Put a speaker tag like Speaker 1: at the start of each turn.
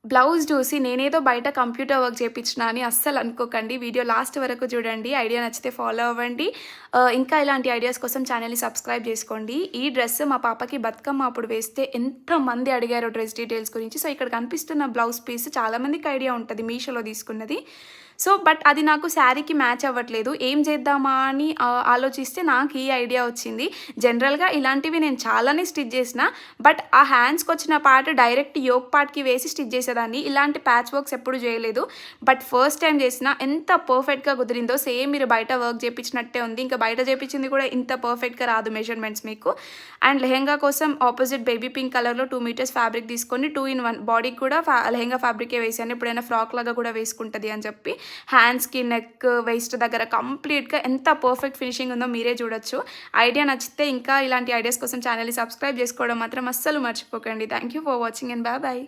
Speaker 1: Blouse చూసి నేనేదో బయట కంప్యూటర్ వర్క్ చేపించినా అని అస్సలు అనుకోకండి. వీడియో లాస్ట్ వరకు చూడండి. ఐడియా నచ్చితే ఫాలో అవ్వండి. ఇంకా ఇలాంటి ఐడియాస్ కోసం ఛానెల్‌ని సబ్స్క్రైబ్ చేసుకోండి. ఈ డ్రెస్ మా పాపకి బతుకమ్మ అప్పుడు వేస్తే ఎంతమంది అడిగారో డ్రెస్ డీటెయిల్స్ గురించి. సో, ఇక్కడ కనిపిస్తున్న బ్లౌజ్ పీస్ చాలా మందికి ఐడియా ఉంటది మీషోలో తీసుకున్నది. సో, బట్ అది నాకు శారీకి మ్యాచ్ అవ్వట్లేదు. ఏం చేద్దామా అని ఆలోచిస్తే నాకు ఈ ఐడియా వచ్చింది. జనరల్‌గా ఇలాంటివి నేను చాలానే స్టిచ్ చేసిన. బట్ ఆ హ్యాండ్స్‌కొచ్చిన పార్ట్ డైరెక్ట్ యోక్ పార్ట్‌కి వేసి స్టిచ్ చేసేదాన్ని. ఇలాంటి ప్యాచ్ వర్క్స్ ఎప్పుడు చేయలేదు. బట్ ఫస్ట్ టైం చేసిన ఎంత పర్ఫెక్ట్‌గా కుదిరిందో సేమ్ మీరు బయట వర్క్ చేపించినట్టే ఉంది. ఇంకా బయట చేపించింది కూడా ఇంత పర్ఫెక్ట్‌గా రాదు మెజర్‌మెంట్స్ మీకు. అండ్ లెహెంగా కోసం ఆపోజిట్ బేబీ పింక్ కలర్‌లో 2 మీటర్స్ ఫ్యాబ్రిక్ తీసుకొని 2 ఇన్ 1 బాడీకి కూడా లెహెంగా ఫ్యాబ్రికే వేసాను. ఎప్పుడైనా ఫ్రాక్ లాగా కూడా వేసుకుంటది అని చెప్పి. హ్యాండ్స్‌కి, నెక్, వేస్ట్ దగ్గర కంప్లీట్‌గా ఎంత పర్ఫెక్ట్ ఫినిషింగ్ ఉందో మీరే చూడొచ్చు. ఐడియా నచ్చితే ఇంకా ఇలాంటి ఐడియాస్ కోసం ఛానెల్‌ని సబ్స్క్రైబ్ చేసుకోవడం మాత్రం అస్సలు మర్చిపోకండి. Thank you for watching and bye.